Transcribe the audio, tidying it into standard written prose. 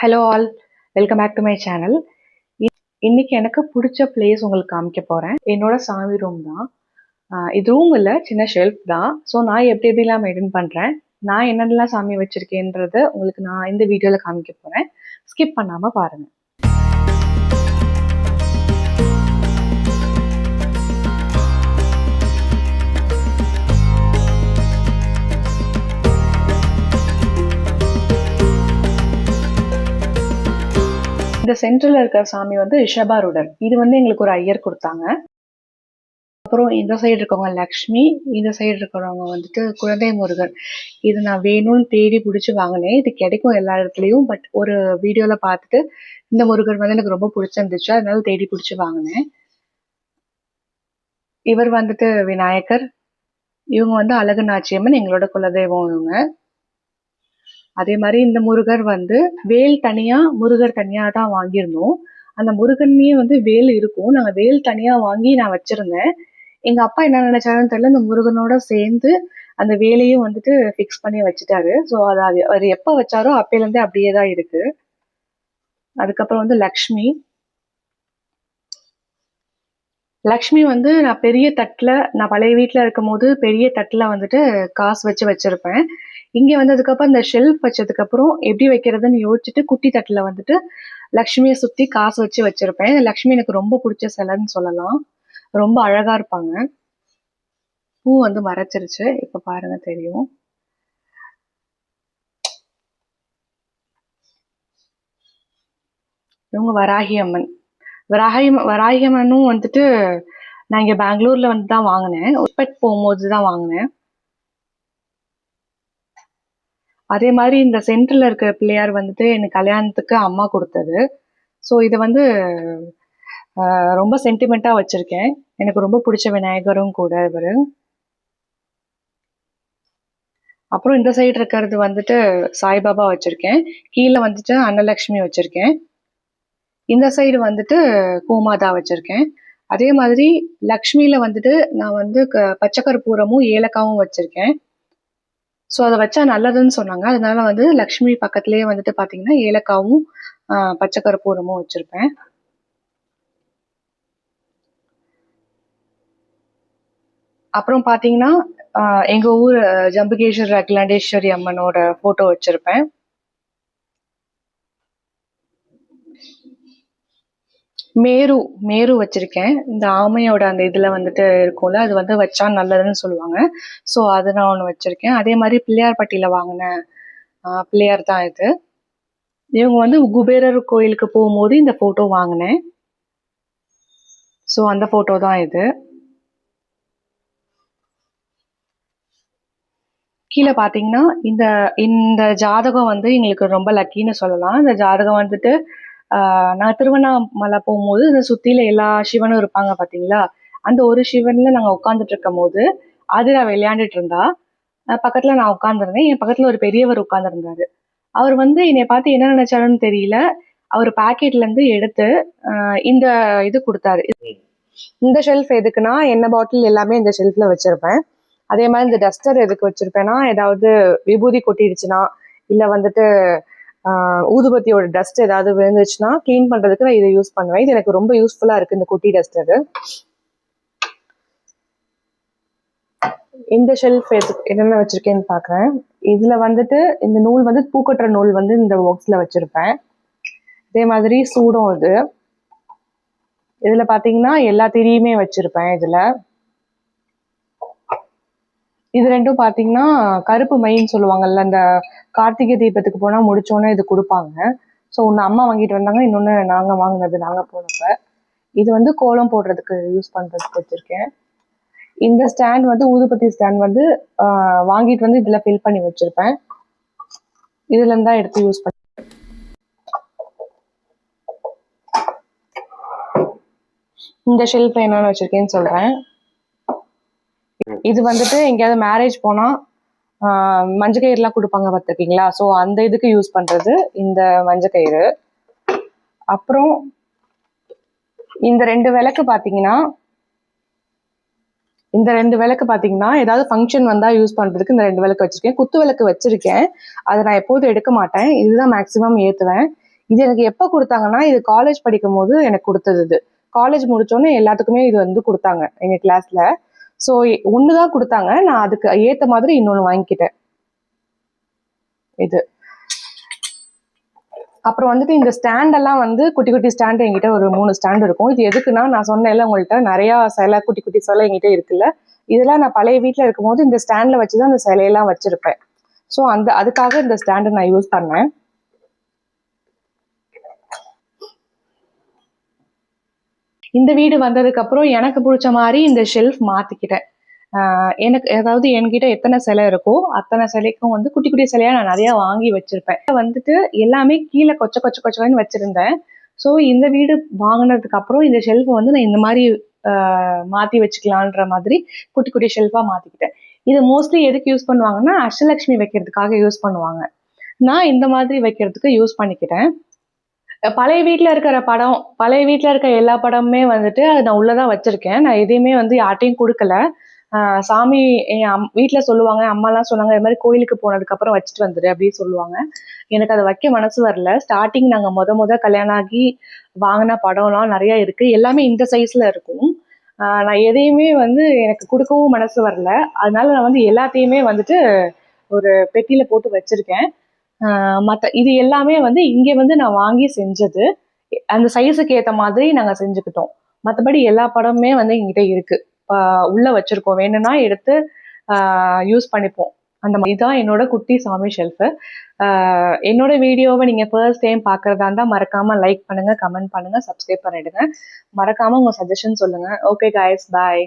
Hello all, welcome back to my channel. இன்னைக்கு எனக்கு பிடிச்ச பிளேஸ் உங்களுக்கு காமிக்க போகிறேன். என்னோட சாமி ரூம் தான். இது ரூம் இல்லை, சின்ன ஷெல்ஃப் தான். ஸோ நான் எப்படி எப்படிலாம் மெயின்டைன் பண்ணுறேன், நான் என்னென்னலாம் சாமி வச்சுருக்கேன்றதை உங்களுக்கு நான் இந்த வீடியோவில் காமிக்க போகிறேன். ஸ்கிப் பண்ணாமல் பாருங்கள். இந்த சென்ட்ரல் இருக்கிற சாமி வந்து ரிஷபாரூடர். இது வந்து எங்களுக்கு ஒரு ஐயர் கொடுத்தாங்க. அப்புறம் இந்த சைடு இருக்கவங்க லக்ஷ்மி, இந்த சைடு இருக்கிறவங்க வந்துட்டு குழந்தை முருகன். இது நான் வேணும்னு தேடி பிடிச்சி வாங்கினேன். இது கிடைக்கும் எல்லா இடத்துலையும். பட் ஒரு வீடியோவில் பார்த்துட்டு இந்த முருகன் வந்து எனக்கு ரொம்ப பிடிச்சிருந்துச்சு, அதனால தேடி பிடிச்சி வாங்கினேன். இவர் வந்துட்டு விநாயகர். இவங்க வந்து அழகு நாச்சியம்மன், எங்களோட குலதெய்வம் இவங்க. அதே மாதிரி இந்த முருகர் வந்து வேல் தனியா முருகர் தனியா தான் வாங்கியிருந்தோம். அந்த முருகன்லயே வந்து வேல் இருக்கும். நாங்க வேல் தனியா வாங்கி நான் வச்சிருந்தேன். எங்க அப்பா என்ன நினைச்சாருன்னு தெரியல, இந்த முருகனோட சேர்ந்து அந்த வேலையும் வந்துட்டு ஃபிக்ஸ் பண்ணி வச்சுட்டாரு. ஸோ அது அவர் எப்ப வச்சாரோ அப்பையில இருந்தே அப்படியே தான் இருக்கு. அதுக்கப்புறம் வந்து லக்ஷ்மி. லக்ஷ்மி வந்து நான் பெரிய தட்டுல, நான் பழைய வீட்டுல இருக்கும் போது பெரிய தட்டுல வந்துட்டு காசு வச்சு வச்சிருப்பேன். இங்க வந்ததுக்கப்புறம் இந்த ஷெல்ஃப் வச்சதுக்கு அப்புறம் எப்படி வைக்கிறதுன்னு யோசிச்சுட்டு குட்டி தட்டுல வந்துட்டு லக்ஷ்மியை சுத்தி காசு வச்சு வச்சிருப்பேன். லக்ஷ்மி எனக்கு ரொம்ப பிடிச்ச சிலைன்னு சொல்லலாம். ரொம்ப அழகா இருப்பாங்க. பூ வந்து மறைச்சிருச்சு, இப்ப பாருங்க தெரியும். இவங்க வராகி அம்மன். வராகி அம்மனும் வந்துட்டு நான் இங்க பெங்களூர்ல வந்து தான் வாங்கினேன். போகும்போது தான் வாங்கினேன். அதே மாதிரி இந்த சென்டர்ல இருக்கிற பிள்ளையார் வந்துட்டு எனக்கு கல்யாணத்துக்கு அம்மா கொடுத்தது. ஸோ இதை வந்து ரொம்ப சென்டிமெண்டா வச்சிருக்கேன். எனக்கு ரொம்ப பிடிச்ச விநாயகரும் கூட இவரு. அப்புறம் இந்த சைடு இருக்கிறது வந்துட்டு சாய்பாபா வச்சிருக்கேன். கீழே வந்துட்டு அன்னலக்ஷ்மி வச்சிருக்கேன். இந்த சைடு வந்துட்டு கோமாதா வச்சிருக்கேன். அதே மாதிரி லக்ஷ்மியில வந்துட்டு நான் வந்து பச்சை கற்பூரமும் ஏலக்காவும் வச்சிருக்கேன். ஸோ அதை வச்சா நல்லதுன்னு சொன்னாங்க. அதனால வந்து லக்ஷ்மி பக்கத்துலேயே வந்துட்டு பார்த்தீங்கன்னா ஏலக்காவும் பச்சை கற்பூரமும் வச்சிருப்பேன். அப்புறம் பார்த்தீங்கன்னா எங்க ஊர் ஜம்புகேஸ்வரர் அகிலாண்டேஸ்வரி அம்மனோட போட்டோ வச்சிருப்பேன். மேரு வச்சிருக்கேன். இந்த ஆமையோட அந்த இதுல வந்துட்டு இருக்கும்ல, அது வந்து வச்சா நல்லதுன்னு சொல்லுவாங்க. ஸோ அது நான் ஒன்று வச்சிருக்கேன். அதே மாதிரி பிள்ளையார் பட்டியில வாங்கின பிள்ளையார் தான் இது. இவங்க வந்து குபேரர் கோயிலுக்கு போகும்போது இந்த போட்டோ வாங்கினேன். ஸோ அந்த போட்டோ தான் இது. கீழே பார்த்தீங்கன்னா இந்த இந்த ஜாதகம் வந்து எங்களுக்கு ரொம்ப லக்கின்னு சொல்லலாம். இந்த ஜாதகம் வந்துட்டு நான் திருவண்ணாமலை போகும்போது இந்த சுத்தியில எல்லா சிவனும் இருப்பாங்க பார்த்தீங்களா, அந்த ஒரு சிவன்ல நாங்கள் உட்காந்துட்டு இருக்கும் போது அது நான் விளையாண்டுட்டு இருந்தா பக்கத்துல நான் உட்காந்துருந்தேன். என் பக்கத்துல ஒரு பெரியவர் உட்காந்துருந்தாரு. அவர் வந்து என்னை பார்த்து என்ன நினைச்சாருன்னு தெரியல, அவர் பாக்கெட்ல இருந்து எடுத்து இந்த இது கொடுத்தாரு. இந்த ஷெல்ஃப் எதுக்குன்னா எண்ணெய் பாட்டில் எல்லாமே இந்த ஷெல்ஃப்ல வச்சிருப்பேன். அதே மாதிரி இந்த டஸ்டர் எதுக்கு வச்சிருப்பேன்னா, ஏதாவது விபூதி கொட்டிடுச்சுன்னா இல்ல வந்துட்டு ஊதுபத்தியோட டஸ்ட் ஏதாவது விழுந்துச்சுன்னா கிளீன் பண்றதுக்கு நான் இதை யூஸ் பண்ணுவேன். இது எனக்கு ரொம்ப யூஸ்ஃபுல்லா இருக்கு இந்த குட்டி டஸ்டர். இந்த ஷெல்ஃப் என்னென்ன வச்சிருக்கேன்னு பாக்குறேன். இதுல வந்துட்டு இந்த நூல் வந்து பூக்கட்டுற நூல் வந்து இந்த பாக்ஸ்ல வச்சிருப்பேன். அதே மாதிரி சூடம் இது. இதுல பாத்தீங்கன்னா எல்லா திரியுமே வச்சிருப்பேன். இது ரெண்டும் பாத்தீங்கன்னா கருப்பு மைன்னு சொல்லுவாங்கல்ல, அந்த கார்த்திகை தீபத்துக்கு போனா முடிச்சோன்னே இது கொடுப்பாங்க. ஸோ ஒன்று அம்மா வாங்கிட்டு வந்தாங்க, இன்னொன்று நாங்க வாங்கினது நாங்க போனப்ப. இது வந்து கோலம் போடுறதுக்கு யூஸ் பண்றதுக்கு வச்சிருக்கேன். இந்த ஸ்டாண்ட் வந்து ஊதுபத்தி ஸ்டாண்ட் வந்து வாங்கிட்டு வந்து இதுல ஃபில் பண்ணி வச்சிருப்பேன். இதுல இருந்தா எடுத்து யூஸ் பண்ணி. இந்த ஷெல்ஃப் என்னன்னு வச்சிருக்கேன்னு சொல்றேன். இது வந்துட்டு எங்கேயாவது மேரேஜ் போனா மஞ்சள் கயிறுலாம் கொடுப்பாங்க பார்த்துருக்கீங்களா, ஸோ அந்த இதுக்கு யூஸ் பண்றது இந்த மஞ்சள் கயிறு. அப்புறம் இந்த ரெண்டு விளக்கு பார்த்தீங்கன்னா ஏதாவது ஃபங்க்ஷன் வந்தா யூஸ் பண்றதுக்கு இந்த ரெண்டு விளக்கு வச்சிருக்கேன். குத்து விளக்கு வச்சிருக்கேன், அதை நான் எப்போதும் எடுக்க மாட்டேன். இதுதான் மேக்சிமம் ஏத்துவேன். இது எனக்கு எப்போ கொடுத்தாங்கன்னா, இது காலேஜ் படிக்கும் போது எனக்கு கொடுத்தது. இது காலேஜ் முடிச்சோன்னே எல்லாத்துக்குமே இது வந்து கொடுத்தாங்க எங்கள் கிளாஸில். ஸோ ஒன்று தான் கொடுத்தாங்க, நான் அதுக்கு ஏற்ற மாதிரி இன்னொன்று வாங்கிக்கிட்டேன். இது அப்புறம் வந்துட்டு இந்த ஸ்டாண்டெல்லாம் வந்து குட்டி குட்டி ஸ்டாண்டு என்கிட்ட ஒரு 3 ஸ்டாண்டு இருக்கும். இது எதுக்குன்னா, நான் சொன்னேன்ல உங்கள்கிட்ட நிறையா சிலை, குட்டி குட்டி சிலை என்கிட்ட இருக்குல்ல, இதெல்லாம் நான் பழைய வீட்டில் இருக்கும்போது இந்த ஸ்டாண்டில் வச்சு தான் அந்த சிலையெல்லாம் வச்சுருப்பேன். ஸோ அதுக்காக இந்த ஸ்டாண்டை நான் யூஸ் பண்ணேன். இந்த வீடு வந்ததுக்கு அப்புறம் எனக்கு பிடிச்ச மாதிரி இந்த ஷெல்ஃப் மாத்திக்கிட்டேன். எனக்கு அதாவது என்கிட்ட எத்தனை சிலை இருக்கோ அத்தனை சிலைக்கும் வந்து குட்டி குட்டி சிலையா நான் நிறைய வாங்கி வச்சிருப்பேன். வந்துட்டு எல்லாமே கீழே கொச்ச கொச்ச கொச்சன்னு வச்சிருந்தேன். ஸோ இந்த வீடு வாங்கினதுக்கு அப்புறம் இந்த ஷெல்ஃபை வந்து நான் இந்த மாதிரி மாத்தி வச்சுக்கலான்ற மாதிரி குட்டி குட்டி ஷெல்ஃபா மாத்திக்கிட்டேன். இது மோஸ்ட்லி எதுக்கு யூஸ் பண்ணுவாங்கன்னா, அஷ்டலட்சுமி வைக்கிறதுக்காக யூஸ் பண்ணுவாங்க. நான் இந்த மாதிரி வைக்கிறதுக்கு யூஸ் பண்ணிக்கிட்டேன். பழைய வீட்டில் இருக்கிற படம், பழைய வீட்டில் இருக்க எல்லா படமுமே வந்துட்டு நான் உள்ளதான் வச்சிருக்கேன். நான் எதையுமே வந்து யார்ட்டையும் கொடுக்கல. சாமி என் வீட்டில் சொல்லுவாங்க, அம்மாலாம் சொன்னாங்க, இது மாதிரி கோயிலுக்கு போனதுக்கப்புறம் வச்சுட்டு வந்துடு அப்படின்னு சொல்லுவாங்க. எனக்கு அதை வைக்க மனசு வரல. ஸ்டார்டிங் நாங்கள் முத கல்யாணம் ஆகி வாங்கின படம்லாம் நிறைய இருக்குது. எல்லாமே இந்த சைஸில் இருக்கும். நான் எதையுமே வந்து எனக்கு கொடுக்கவும் மனசு வரல. அதனால நான் வந்து எல்லாத்தையுமே வந்துட்டு ஒரு பெட்டியில் போட்டு வச்சுருக்கேன். மற்ற இது எல்லாமே வந்து இங்கே வந்து நான் வாங்கி செஞ்சது. அந்த சைஸுக்கு ஏற்ற மாதிரி நாங்கள் செஞ்சுக்கிட்டோம். மற்றபடி எல்லா படமுமே வந்து எங்கிட்ட இருக்கு. உள்ள வச்சிருக்கோம், வேணும்னா எடுத்து யூஸ் பண்ணிப்போம். அந்த மாதிரி தான் என்னோட குட்டி சாமி ஷெல்ஃபு. என்னோட வீடியோவை நீங்கள் ஃபர்ஸ்ட் டைம் பார்க்குறதா இருந்தால் மறக்காமல் லைக் பண்ணுங்கள், கமெண்ட் பண்ணுங்கள், சப்ஸ்கிரைப் பண்ணிடுங்க. மறக்காமல் உங்கள் சஜஷன் சொல்லுங்கள். ஓகே கைஸ், பாய்.